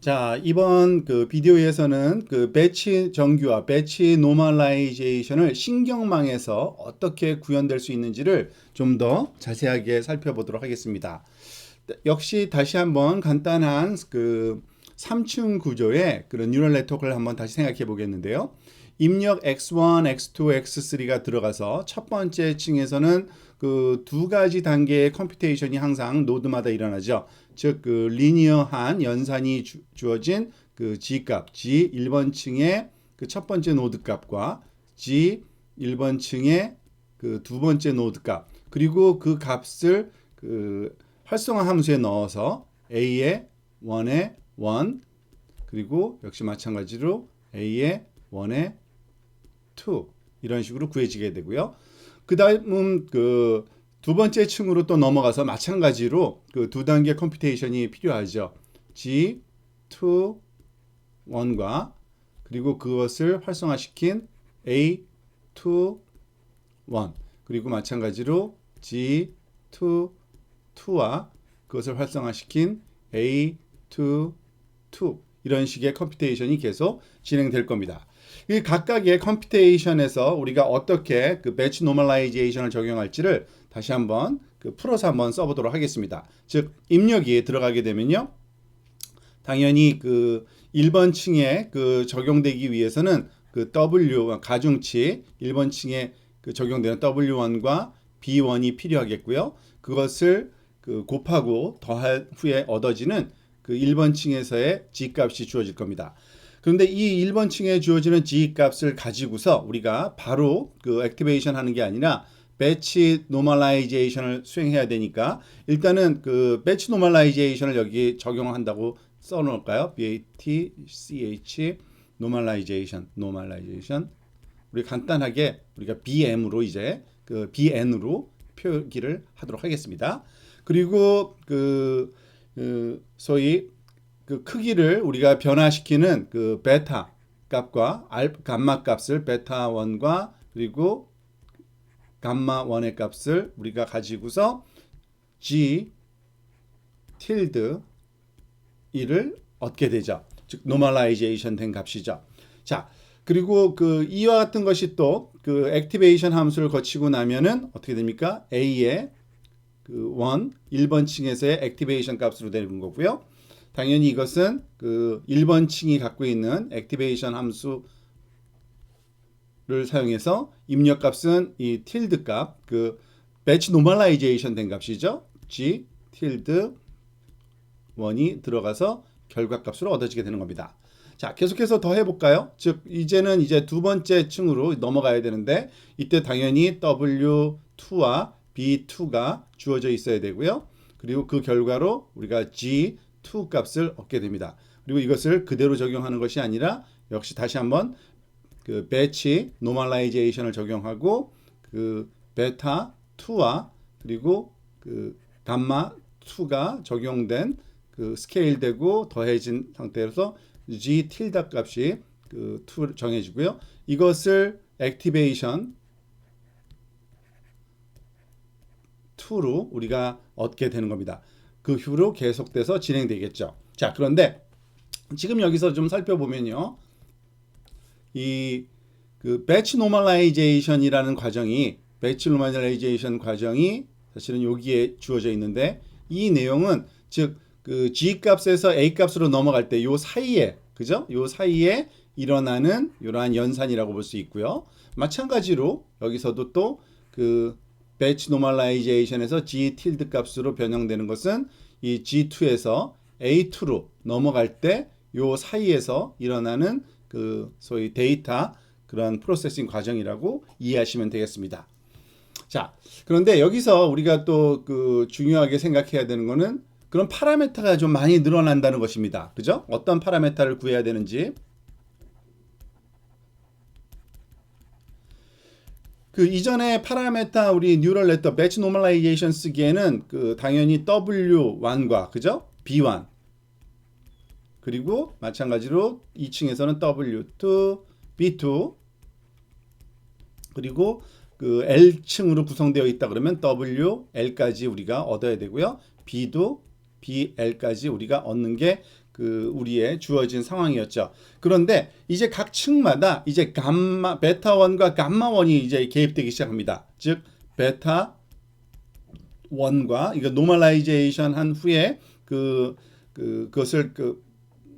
자, 이번 그 비디오에서는 그 배치 정규화, 배치 노멀라이제이션을 신경망에서 어떻게 구현될 수 있는지를 좀 더 자세하게 살펴보도록 하겠습니다. 역시 다시 한번 간단한 그 3층 구조의 그런 뉴럴 네트워크를 한번 다시 생각해 보겠는데요. 입력 x1, x2, x3가 들어가서 첫 번째 층에서는 그 두 가지 단계의 컴퓨테이션이 항상 노드마다 일어나죠. 즉, 그 리니어한 연산이 주어진 그 G값, G 1번 층의 그 첫 번째 노드 값과 G 1번 층의 그 두 번째 노드 값, 그리고 그 값을 그 활성화 함수에 넣어서 A의 1의 1, 그리고 역시 마찬가지로 A의 1의 2 이런 식으로 구해지게 되고요. 그 다음은 그 두 번째 층으로 또 넘어가서 마찬가지로 그 두 단계 컴퓨테이션이 필요하죠. G, 2, 1과 그리고 그것을 활성화시킨 A, 2, 1 그리고 마찬가지로 G, 2, 2와 그것을 활성화시킨 A, 2, 2 이런 식의 컴퓨테이션이 계속 진행될 겁니다. 이 각각의 컴퓨테이션에서 우리가 어떻게 그 배치 노멀라이제이션을 적용할지를 다시 한번 그 풀어서 한번 써보도록 하겠습니다. 즉 입력이 들어가게 되면요, 당연히 그 1번 층에 그 적용되기 위해서는 그 W 가중치 1번 층에 그 적용되는 W1과 B1이 필요하겠고요. 그것을 그 곱하고 더할 후에 얻어지는 그 1번 층에서의 G 값이 주어질 겁니다. 그런데 이 1번 층에 주어지는 G 값을 가지고서 우리가 바로 그 액티베이션 하는 게 아니라 배치 노멀라이제이션을 수행해야 되니까 일단은 그 배치 노멀라이제이션을 여기 적용한다고 써 놓을까요? BATCH 노멀라이제이션 우리 간단하게 우리가 BM으로 이제 그 BN으로 표기를 하도록 하겠습니다. 그리고 그 소위 그 크기를 우리가 변화시키는 그 베타 값과 감마 값을 베타 1과 그리고 감마 1의 값을 우리가 가지고서 G tilde 1을 얻게 되죠. 즉 노멀라이제이션 된 값이죠. 자, 그리고 그 이와 같은 것이 또 그 액티베이션 함수를 거치고 나면은 어떻게 됩니까? A의 그 1번 층에서의 액티베이션 값으로 되는 거고요. 당연히 이것은 그 1번 층이 갖고 있는 액티베이션 함수를 사용해서 입력 값은 이 tilde 값, 그 배치 노멀라이제이션 된 값이죠. G tilde 1이 들어가서 결과 값으로 얻어지게 되는 겁니다. 자, 계속해서 더 해볼까요? 즉 이제는 이제 두 번째 층으로 넘어가야 되는데 이때 당연히 W2와 B2가 주어져 있어야 되고요. 그리고 그 결과로 우리가 G2 값을 얻게 됩니다. 그리고 이것을 그대로 적용하는 것이 아니라 역시 다시 한번 그 배치 노멀라이제이션을 적용하고 그 베타 2와 그리고 그 감마 2가 적용된 그 스케일되고 더해진 상태에서 G tilde 값이 그 2 정해지고요. 이것을 액티베이션 2로 우리가 얻게 되는 겁니다. 그 후로 계속돼서 진행되겠죠. 자, 그런데 지금 여기서 좀 살펴보면요, 이 그 배치 노멀라이제이션이라는 과정이 사실은 여기에 주어져 있는데 이 내용은 즉 그 G 값에서 A 값으로 넘어갈 때 요 사이에, 그죠? 요 사이에 일어나는 이러한 연산이라고 볼 수 있고요. 마찬가지로 여기서도 또 그 배치 노멀라이제이션에서 G tilde 값으로 변형되는 것은 이 G2에서 A2로 넘어갈 때 요 사이에서 일어나는 그 소위 데이터 그런 프로세싱 과정이라고 이해하시면 되겠습니다. 자, 그런데 여기서 우리가 또 그 중요하게 생각해야 되는 거는 그런 파라미터가 좀 많이 늘어난다는 것입니다. 그죠? 어떤 파라미터를 구해야 되는지. 그 이전에 파라미터 우리 뉴럴 네트워크 배치 노멀라이제이션 쓰기에는 그 당연히 W1과 그죠? B1 그리고 마찬가지로 2층에서는 W2, B2 그리고 그 L층으로 구성되어 있다 그러면 WL까지 우리가 얻어야 되고요. B도 BL까지 우리가 얻는 게 그 우리의 주어진 상황이었죠. 그런데 이제 각 층마다 이제 감마 베타 1과 감마 1이 이제 개입되기 시작합니다. 즉 베타 1과 이거 노멀라이제이션 한 후에 그것을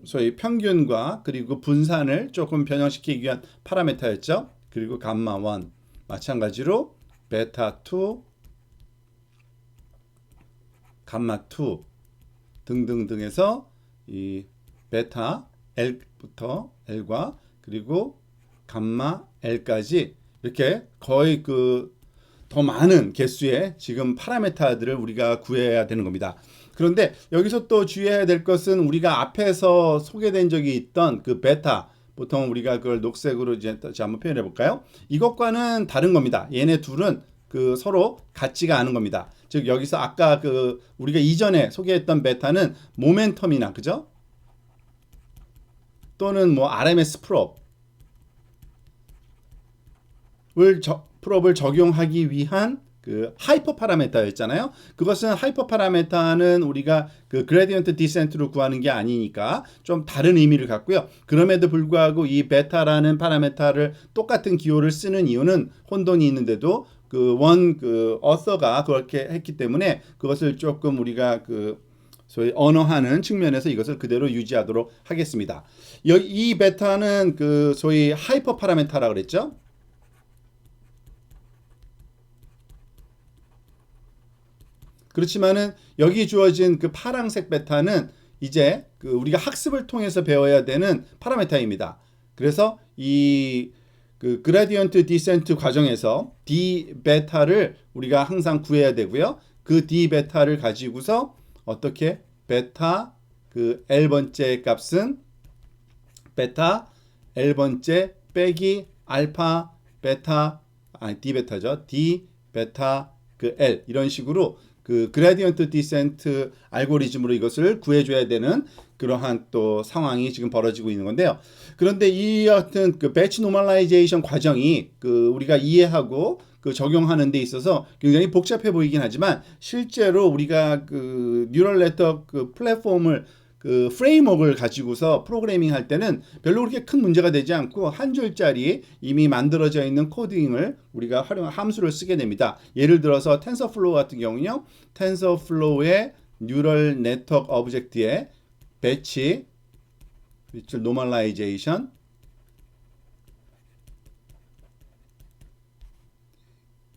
소위 평균과 그리고 분산을 조금 변형시키기 위한 파라미터였죠. 그리고 감마 1 마찬가지로 베타 2, 감마 2 등등등 해서 이 베타 L부터 L과 그리고 감마 L까지 이렇게 거의 더 많은 개수의 지금 파라미터들을 우리가 구해야 되는 겁니다. 그런데 여기서 또 주의해야 될 것은 우리가 앞에서 소개된 적이 있던 그 베타, 보통 우리가 그걸 녹색으로 이제 한번 표현해 볼까요? 이것과는 다른 겁니다. 얘네 둘은 서로 같지가 않은 겁니다. 즉 여기서 아까 우리가 이전에 소개했던 베타는 모멘텀이나 그죠? 또는 뭐 RMS 프롭을 적용하기 위한 하이퍼 파라메타였잖아요. 그것은 하이퍼 파라메타는 우리가 그레디언트 디센트로 구하는 게 아니니까 좀 다른 의미를 갖고요. 그럼에도 불구하고 이 베타라는 파라메타를 똑같은 기호를 쓰는 이유는 혼돈이 있는데도 어서가 그렇게 했기 때문에 그것을 조금 우리가 소위 언어하는 측면에서 이것을 그대로 유지하도록 하겠습니다. 이 베타는 소위 하이퍼 파라메타라고 그랬죠. 그렇지만은 여기 주어진 파랑색 베타는 이제 우리가 학습을 통해서 배워야 되는 파라메타입니다. 그래서 이 그라디언트 디센트 과정에서 D 베타를 우리가 항상 구해야 되고요. 그 D 베타를 가지고서 어떻게 베타 L번째 값은 베타 L번째 빼기 알파 베타 D 베타죠. D 베타 L 이런 식으로 그라디언트 디센트 알고리즘으로 이것을 구해줘야 되는 그러한 또 상황이 지금 벌어지고 있는 건데요. 그런데 이 같은 배치 노멀라이제이션 과정이 우리가 이해하고 적용하는 데 있어서 굉장히 복잡해 보이긴 하지만 실제로 우리가 뉴럴 네트워크 플랫폼을 프레임워크를 가지고서 프로그래밍 할 때는 별로 그렇게 큰 문제가 되지 않고 한 줄짜리 이미 만들어져 있는 코딩을 우리가 함수를 쓰게 됩니다. 예를 들어서 텐서플로우 같은 경우는요. 텐서플로우의 뉴럴 네트워크 오브젝트에 배치 노멀라이제이션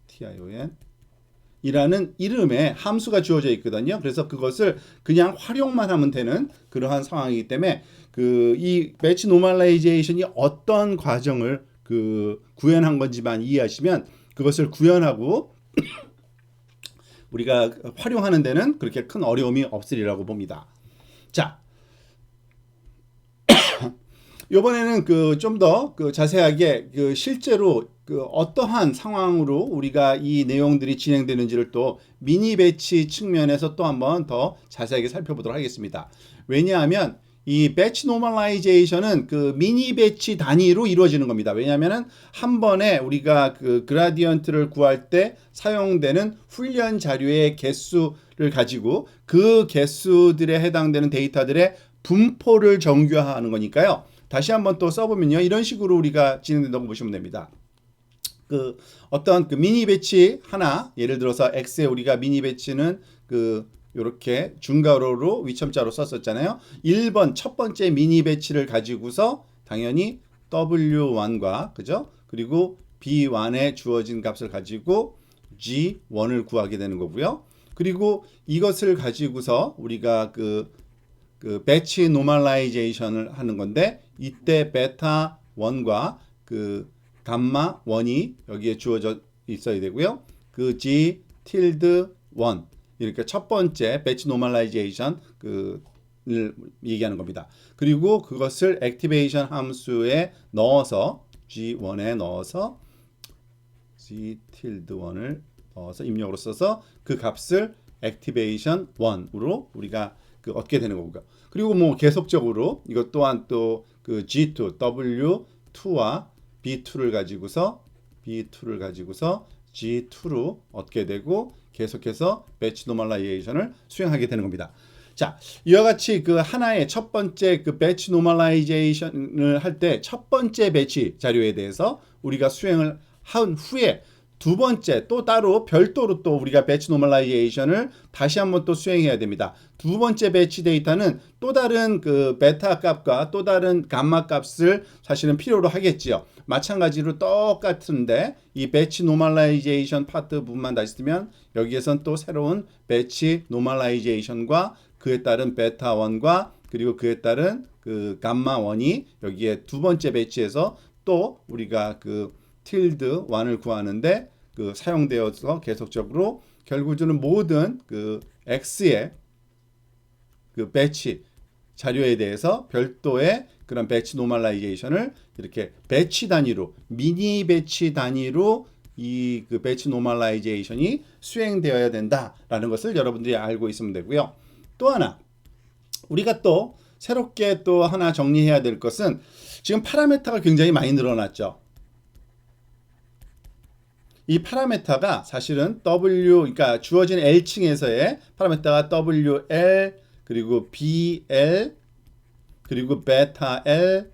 TION 이라는 이름의 함수가 주어져 있거든요. 그래서 그것을 그냥 활용만 하면 되는 그러한 상황이기 때문에 이 배치 노멀라이제이션이 어떤 과정을 구현한 건지만 이해하시면 그것을 구현하고 우리가 활용하는 데는 그렇게 큰 어려움이 없으리라고 봅니다. 자, 이번에는 좀 더 자세하게 실제로 어떠한 상황으로 우리가 이 내용들이 진행되는지를 또 미니 배치 측면에서 또 한번 더 자세하게 살펴보도록 하겠습니다. 왜냐하면 이 배치 노멀라이제이션은 미니 배치 단위로 이루어지는 겁니다. 왜냐하면 한 번에 우리가 그라디언트를 구할 때 사용되는 훈련 자료의 개수를 가지고 그 개수들에 해당되는 데이터들의 분포를 정규화하는 거니까요. 다시 한번 또 써보면요. 이런 식으로 우리가 진행된다고 보시면 됩니다. 어떤 미니 배치 하나, 예를 들어서 X에 우리가 미니 배치는 요렇게 중괄호로 위첨자로 썼었잖아요. 1번 첫 번째 미니 배치를 가지고서 당연히 W1과 그죠? 그리고 B1에 주어진 값을 가지고 G1을 구하게 되는 거고요. 그리고 이것을 가지고서 우리가 배치 노멀라이제이션을 하는 건데 이때 베타 1과 감마 1이 여기에 주어져 있어야 되고요. G tilde 1 이렇게 첫 번째 배치 노멀라이제이션을 얘기하는 겁니다. 그리고 그것을 액티베이션 함수에 넣어서 G1에 넣어서 G tilde 1을 넣어서 입력으로 써서 그 값을 액티베이션 1으로 우리가 얻게 되는 거고요. 그리고 뭐 계속적으로 이것 또한 또 G2, W2와 B2를 가지고서 G2로 얻게 되고 계속해서 배치 노멀라이제이션을 수행하게 되는 겁니다. 자, 이와 같이 그 하나의 첫 번째 그 배치 노멀라이제이션을 할 때 첫 번째 배치 자료에 대해서 우리가 수행을 한 후에 두 번째 또 따로 별도로 또 우리가 배치 노멀라이제이션을 다시 한번 또 수행해야 됩니다. 두 번째 배치 데이터는 또 다른 그 베타 값과 또 다른 감마 값을 사실은 필요로 하겠지요. 마찬가지로 똑같은데 이 배치 노멀라이제이션 파트 부분만 다시 쓰면 여기에선 또 새로운 배치 노멀라이제이션과 그에 따른 베타 1과 그리고 그에 따른 그 감마 1이 여기에 두 번째 배치에서 또 우리가 그 tilde 1을 구하는데 그 사용되어서 계속적으로 결국은 모든 그 x의 그 배치 자료에 대해서 별도의 그런 배치 노멀라이제이션을 이렇게 배치 단위로 미니 배치 단위로 이 그 배치 노멀라이제이션이 수행되어야 된다라는 것을 여러분들이 알고 있으면 되고요. 또 하나 우리가 또 새롭게 또 하나 정리해야 될 것은 지금 파라메타가 굉장히 많이 늘어났죠. 이 파라메타가 사실은 그러니까 주어진 L층에서의 파라메타가 WL 그리고 BL 그리고 베타 L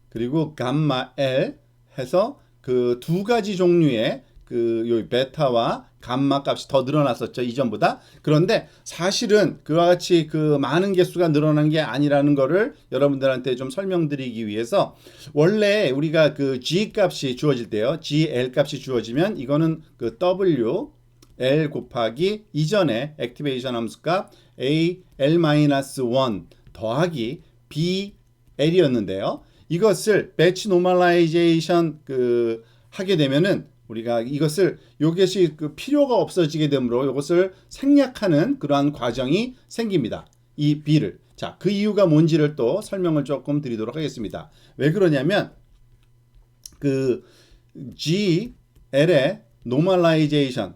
그리고 감마 L 해서 그 두 가지 종류의 그 요 베타와 감마 값이 더 늘어났었죠, 이전보다. 그런데 사실은 그와 같이 그 많은 개수가 늘어난 게 아니라는 거를 여러분들한테 좀 설명드리기 위해서 원래 우리가 그 G 값이 주어질 때요, GL 값이 주어지면 이거는 그 W L 곱하기 이전에 액티베이션 함수값 AL-1 더하기 BL이었는데요. 이것을 배치 노멀라이제이션 그 하게 되면은 우리가 이것을 요것이 그 필요가 없어지게 되므로 이것을 생략하는 그러한 과정이 생깁니다. 이 B를. 자, 그 이유가 뭔지를 또 설명을 조금 드리도록 하겠습니다. 왜 그러냐면 그 GL의 노멀라이제이션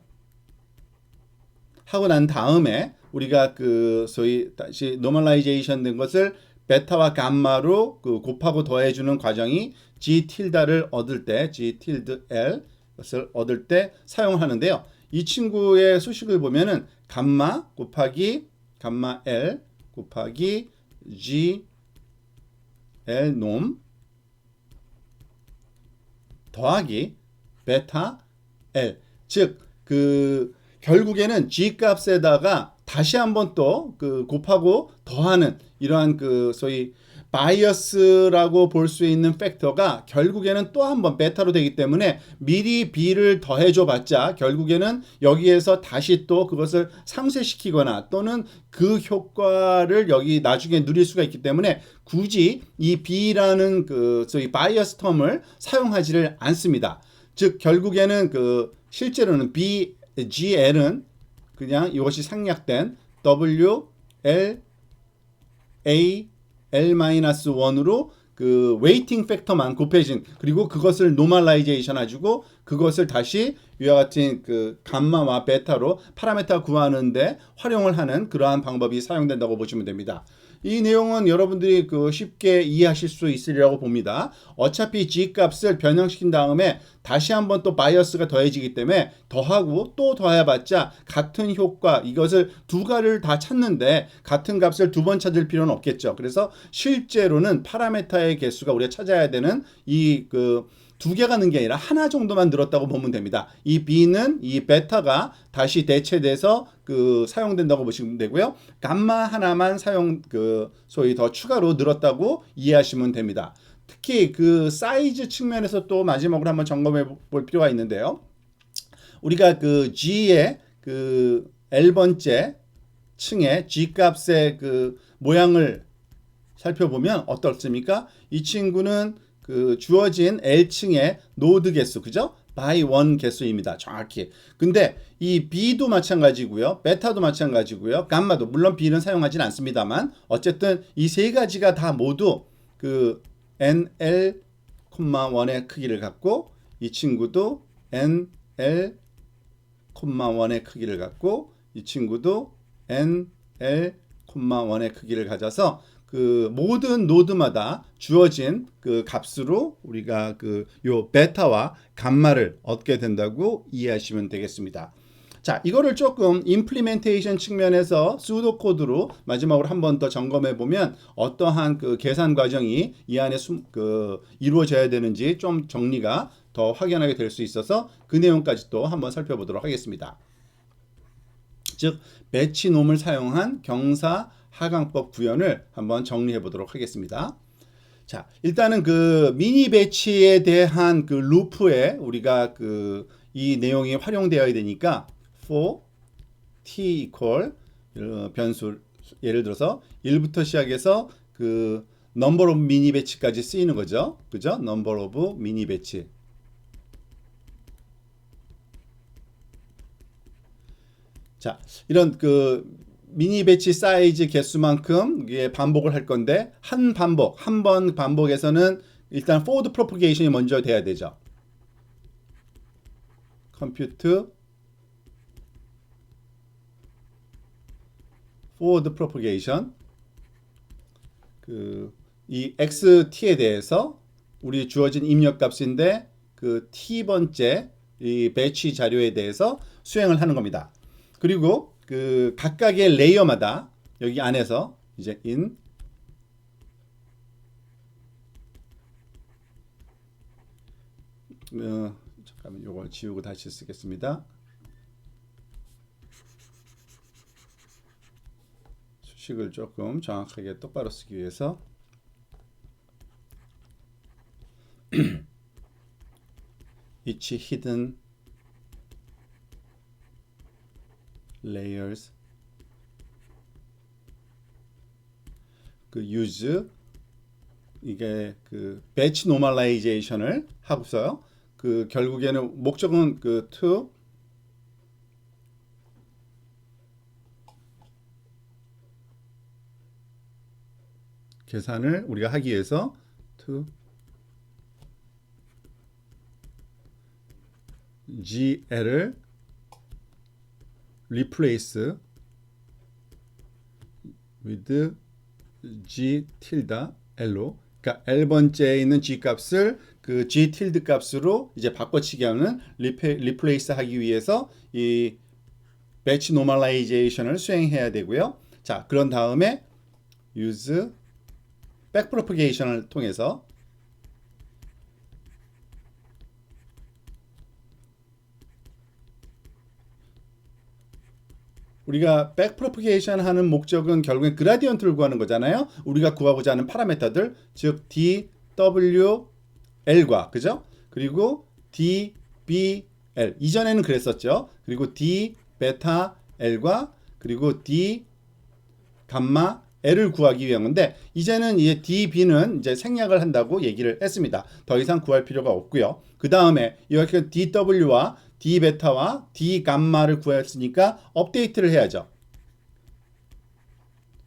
하고 난 다음에 우리가 그 소위 다시 노멀라이제이션 된 것을 베타와 감마로 그 곱하고 더해주는 과정이 G 틸다를 얻을 때 G 틸드 L 것을 얻을 때 사용하는데요. 이 친구의 수식을 보면은 감마 곱하기 감마 L 곱하기 G L 놈 더하기 베타 L 즉 그 결국에는 G 값에다가 다시 한번 또 그 곱하고 더하는 이러한 그 소위 바이어스라고 볼 수 있는 팩터가 결국에는 또 한 번 베타로 되기 때문에 미리 B를 더해줘 봤자 결국에는 여기에서 다시 또 그것을 상쇄시키거나 또는 그 효과를 여기 나중에 누릴 수가 있기 때문에 굳이 이 B라는 그 소위 바이어스 텀을 사용하지를 않습니다. 즉 결국에는 그 실제로는 GL은 그냥 이것이 생략된 W, L, A, L-1으로 그 웨이팅 팩터만 곱해진 그리고 그것을 노멀라이제이션 해주고 그것을 다시 이와 같은 그 감마와 베타로 파라메타 구하는데 활용을 하는 그러한 방법이 사용된다고 보시면 됩니다. 이 내용은 여러분들이 그 쉽게 이해하실 수 있으리라고 봅니다. 어차피 G 값을 변형시킨 다음에 다시 한번 또 바이어스가 더해지기 때문에 더하고 또 더해봤자 같은 효과 이것을 두 가를 다 찾는데 같은 값을 두 번 찾을 필요는 없겠죠. 그래서 실제로는 파라메타의 개수가 우리가 찾아야 되는 이 그 두 개가 는 게 아니라 하나 정도만 늘었다고 보면 됩니다. 이 B는 이 베타가 다시 대체돼서 그 사용된다고 보시면 되고요. 감마 하나만 그 소위 더 추가로 늘었다고 이해하시면 됩니다. 특히 그 사이즈 측면에서 또 마지막으로 한번 점검해 볼 필요가 있는데요. 우리가 그 G의 그 L번째 층의 G 값의 그 모양을 살펴보면 어떻습니까? 이 친구는 그 주어진 L층의 노드 개수, 그죠? by 1 개수입니다. 정확히. 근데 이 B도 마찬가지고요. 베타도 마찬가지고요. 감마도 물론 B는 사용하진 않습니다만 어쨌든 이 세 가지가 다 모두 그 NL, 1의 크기를 갖고 이 친구도 NL, 1의 크기를 갖고 이 친구도 NL, 1의 크기를 가져서 그 모든 노드마다 주어진 그 값으로 우리가 그 요 베타와 감마를 얻게 된다고 이해하시면 되겠습니다. 자, 이거를 조금 임플리멘테이션 측면에서 수도 코드로 마지막으로 한 번 더 점검해 보면 어떠한 그 계산 과정이 이 안에 이루어져야 되는지 좀 정리가 더 확연하게 될 수 있어서 그 내용까지 또 한번 살펴보도록 하겠습니다. 즉 배치놈을 사용한 경사 하강법 구현을 한번 정리해 보도록 하겠습니다. 자, 일단은 그 미니 배치에 대한 그 루프에 우리가 이 내용이 활용되어야 되니까 for t equal 변수 예를 들어서 1부터 시작해서 그 number of 미니 배치까지 쓰이는 거죠. 그죠? number of 미니 배치. 자, 이런 그 미니 배치 사이즈 개수만큼 이게 반복을 할 건데 한 번 반복에서는 일단 forward propagation이 먼저 돼야 되죠. compute forward propagation 이 xt에 대해서 우리 주어진 입력값인데 그 t번째 이 배치 자료에 대해서 수행을 하는 겁니다. 그리고 그 각각의 레이어마다 여기 안에서 이제 잠깐만 이걸 지우고 다시 쓰겠습니다. 수식을 조금 정확하게 똑바로 쓰기 위해서 each hidden layers 그 use 이게 그 batch normalization을 하고서요. 그 결국에는 목적은 그 to 계산을 우리가 하기 위해서 to gl을 replace with g tilde l로 그러니까 L번째에 있는 g 값을 그 g tilde 값으로 이제 바꿔치기 하는 replace 하기 위해서 이 batch normalization을 수행해야 되고요. 자, 그런 다음에 use backpropagation을 통해서 우리가 backpropagation 하는 목적은 결국엔 그라디언트를 구하는 거잖아요. 우리가 구하고자 하는 파라미터들, 즉 dwl과 그죠? 그리고 dbl 이전에는 그랬었죠. 그리고 d 베타 l과 그리고 d 감마 l을 구하기 위한 건데 이제는 이제 db는 이제 생략을 한다고 얘기를 했습니다. 더 이상 구할 필요가 없고요. 그 다음에 이렇게 dw와 d 베타와 d 감마를 구했으니까 업데이트를 해야죠.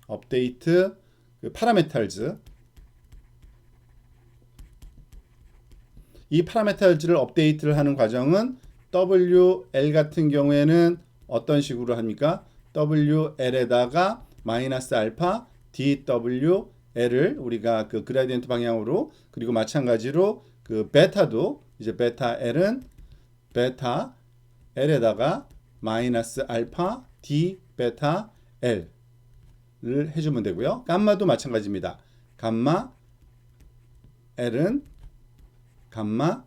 업데이트 그 파라메탈즈 이 파라메탈즈를 업데이트를 하는 과정은 WL 같은 경우에는 어떤 식으로 합니까? WL에다가 마이너스 알파 DWL을 우리가 그 그라디언트 방향으로 그리고 마찬가지로 그 베타도 이제 베타 L은 베타 L에다가 마이너스 알파 D 베타 L을 해주면 되고요. 감마도 마찬가지입니다. 감마 L은 감마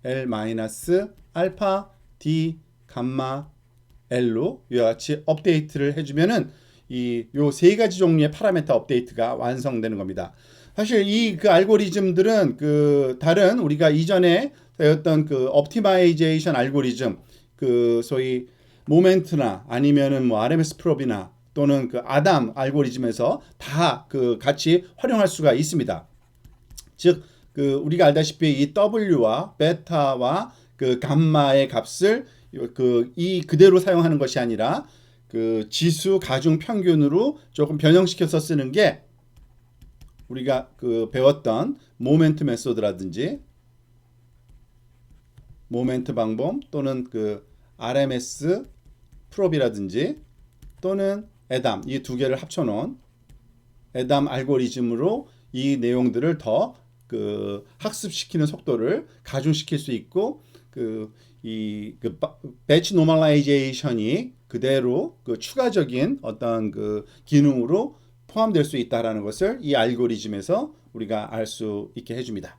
L 마이너스 알파 D 감마 L로 이와 같이 업데이트를 해주면은 요 세 가지 종류의 파라미터 업데이트가 완성되는 겁니다. 사실 이 그 알고리즘들은 그 다른 우리가 이전에 배웠던 그 옵티마이제이션 알고리즘 그 소위 모멘트나 아니면은 뭐 RMS 프롭이나 또는 그 아담 알고리즘에서 다 그 같이 활용할 수가 있습니다. 즉 그 우리가 알다시피 이 W와 베타와 그 감마의 값을 그대로 사용하는 것이 아니라 그 지수 가중 평균으로 조금 변형시켜서 쓰는 게 우리가 그 배웠던 모멘트 메소드라든지 모멘트 방법 또는 그 RMS 프롭이라든지 또는 에담 이 두 개를 합쳐놓은 에담 알고리즘으로 이 내용들을 더 그 학습시키는 속도를 가중시킬 수 있고 그 이그 배치 노멀라이제이션이 그대로 그 추가적인 어떤 그 기능으로 포함될 수 있다라는 것을 이 알고리즘에서 우리가 알 수 있게 해줍니다.